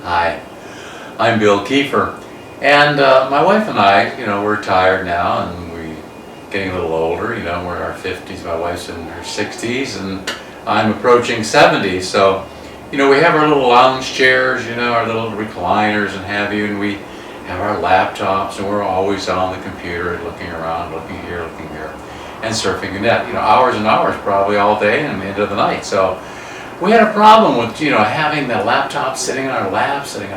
Hi, I'm Bill Kiefer, and my wife and I, we're retired now, and we're getting a little older. We're in our 50s. My wife's in her 60s, and I'm approaching 70. So, we have our little lounge chairs, our little recliners and have you, and we have our laptops, and we're always on the computer, looking around, looking here, and surfing the net. Hours and hours, probably all day and into the night. So. We had a problem with, having the laptop sitting on our laps. It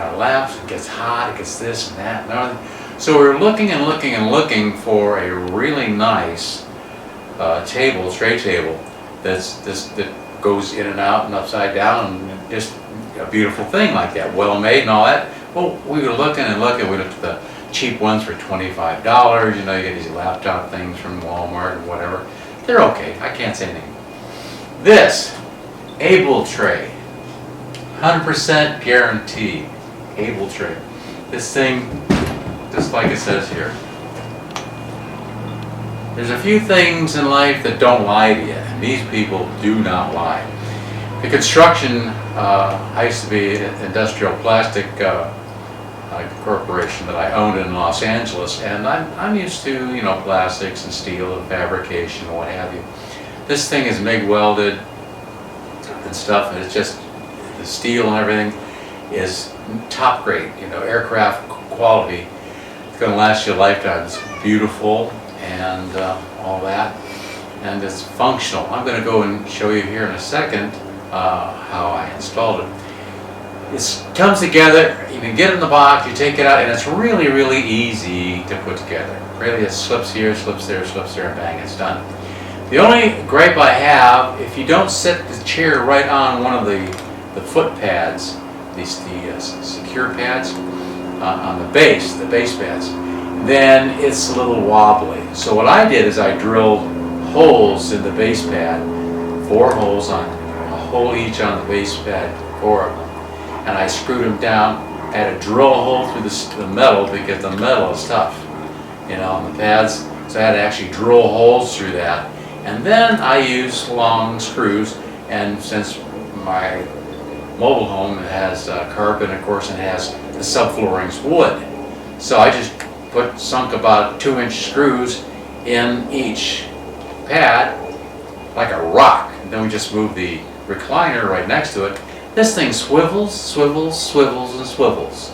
gets hot, it gets this and that and everything. So we were looking for a really nice tray table that goes in and out and upside down, and just a beautiful thing like that, well made and all that. Well, we were looking, we looked at the cheap ones for $25. You get these laptop things from Walmart and whatever. They're okay, I can't say anything. This Able tray, 100% guaranteed. Able tray. This thing, just like it says here. There's a few things in life that don't lie to you, and these people do not lie. The construction, I used to be an industrial plastic corporation that I owned in Los Angeles, and I'm used to plastics and steel and fabrication and what have you. This thing is MIG welded and stuff, and it's just the steel and everything is top grade, aircraft quality. It's going to last you a lifetime. It's beautiful and all that, and it's functional. I'm going to go and show you here in a second how I installed it. It comes together. You can get it in the box, you take it out, and it's really, really easy to put together. Really, it slips here, slips there, and bang, it's done. The only gripe I have, if you don't set the chair right on one of the foot pads, the secure pads, on the base pads, then it's a little wobbly. So what I did is I drilled holes in the base pad, 4 holes on, a hole each on the base pad, 4 of them, and I screwed them down. I had to drill a hole through the metal because the metal is tough, on the pads. So I had to actually drill holes through that. And then I use long screws, and since my mobile home has carpet, of course, and has the subflooring's wood, so I just sunk about 2-inch screws in each pad, like a rock. And then we just move the recliner right next to it. This thing swivels, and swivels.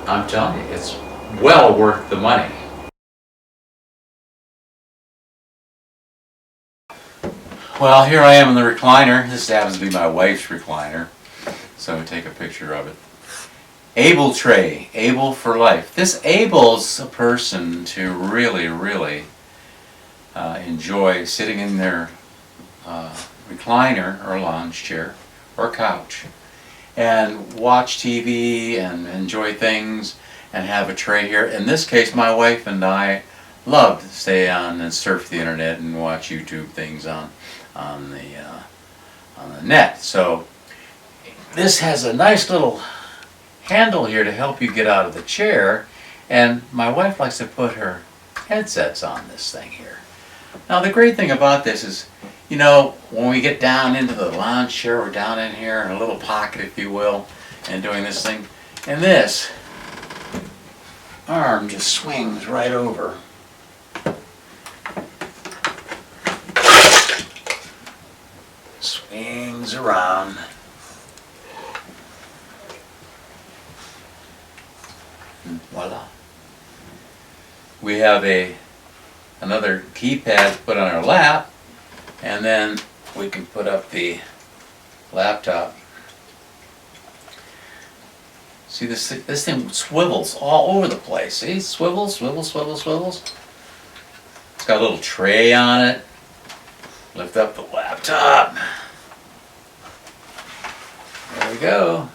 I'm telling you, it's well worth the money. Well, here I am in the recliner. This happens to be my wife's recliner, so we take a picture of it. Able tray, able for life. This enables a person to really, really enjoy sitting in their recliner or lounge chair or couch and watch TV and enjoy things and have a tray here. In this case, my wife and I love to stay on and surf the internet and watch YouTube things on the net. So this has a nice little handle here to help you get out of the chair, and my wife likes to put her headsets on this thing here. Now the great thing about this is, when we get down into the lounge chair, we're down in here in a little pocket, if you will, and doing this thing, and this arm just swings right over. Swings around. And voila. We have another keypad to put on our lap, and then we can put up the laptop. See, this thing swivels all over the place. See, swivels. It's got a little tray on it. Lift up the laptop. There we go.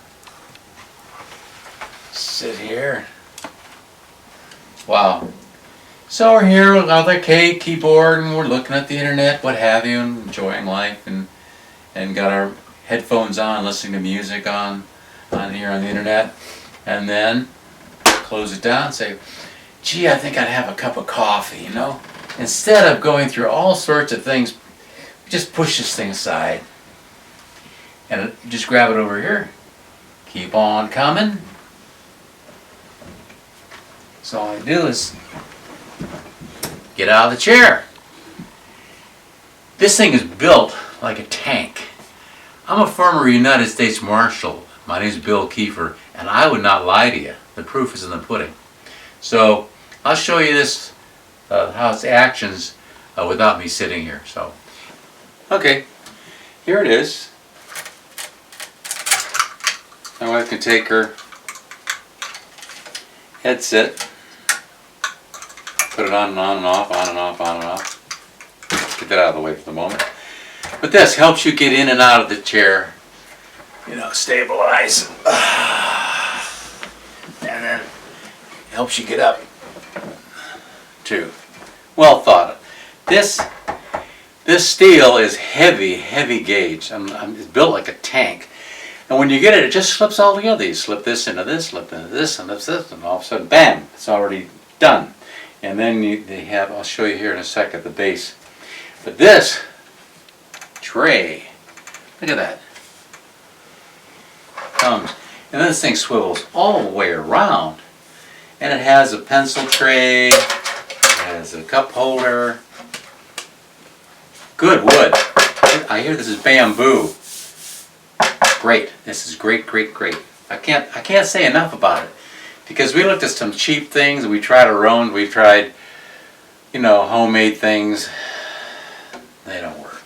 Sit here. Wow. So we're here with another keyboard, and we're looking at the internet, what have you, and enjoying life, and got our headphones on, listening to music on here on the internet, and then close it down and say, gee, I think I'd have a cup of coffee, Instead of going through all sorts of things, just push this thing aside and just grab it over here Keep on coming. So all I do is get out of the chair. This thing is built like a tank. I'm a former United States Marshal. My name is Bill Kiefer, and I would not lie to you. The proof is in the pudding. So I'll show you this, how its actions without me sitting here. So, okay, here it is. My wife can take her headset, put it on and on and off, on and off, on and off. Get that out of the way for the moment. But this helps you get in and out of the chair, you know, stabilize, and then helps you get up too. Well thought of. This steel is heavy gauge. It's built like a tank. And when you get it, it just slips all together. You slip this into this, slip into this, and this, and all of a sudden, bam, it's already done. And then they have, I'll show you here in a second, the base. But this tray, look at that. Comes, and then this thing swivels all the way around. And it has a pencil tray, it has a cup holder. Good wood. I hear this is bamboo. Great. This is great. I can't say enough about it, because we looked at some cheap things. We tried our own. We tried, you know, homemade things. They don't work.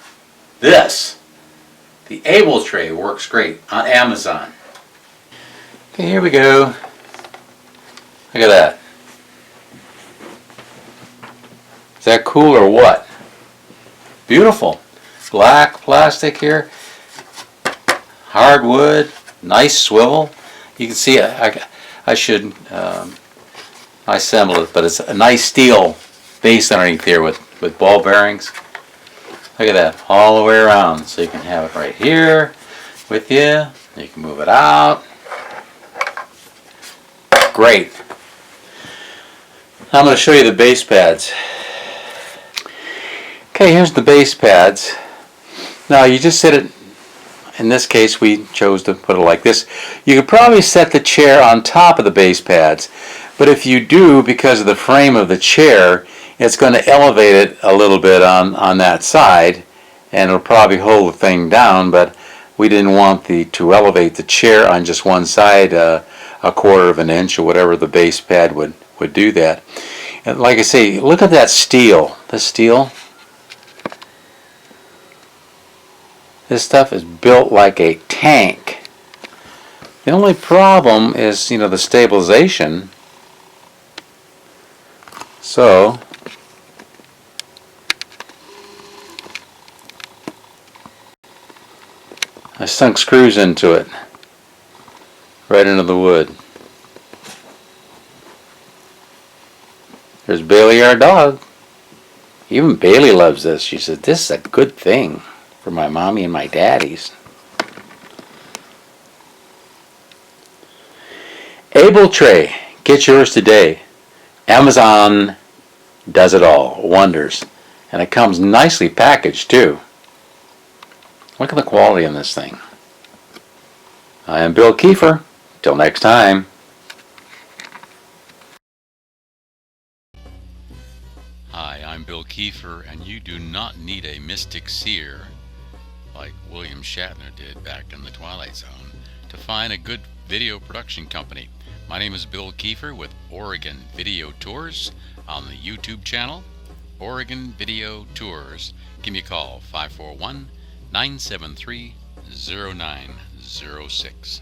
This, the Able tray, works great on Amazon. Okay, here we go. Look at that. Is that cool or what? Beautiful. Black plastic here. Hardwood. Nice swivel. You can see I should assemble it, but it's a nice steel base underneath here with ball bearings. Look at that. All the way around. So you can have it right here with you. You can move it out. Great. I'm going to show you the base pads. Okay, here's the base pads. Now you just set it, in this case we chose to put it like this. You could probably set the chair on top of the base pads, but if you do, because of the frame of the chair, it's going to elevate it a little bit on that side, and it'll probably hold the thing down, but we didn't want to elevate the chair on just one side a quarter of an inch or whatever the base pad would do that. And like I say, look at that steel. This steel. This stuff is built like a tank. The only problem is, you know, the stabilization. So I sunk screws into it, right into the wood. There's Bailey, our dog. Even Bailey loves this. She said, this is a good thing for my mommy and my daddies. Able tray. Get yours today. Amazon does it all. Wonders. And it comes nicely packaged too. Look at the quality in this thing. I am Bill Kiefer. Till next time. Hi, I'm Bill Kiefer, and you do not need a mystic seer like William Shatner did back in the Twilight Zone to find a good video production company. My name is Bill Kiefer with Oregon Video Tours on the YouTube channel, Oregon Video Tours. Give me a call, 541-973-0906.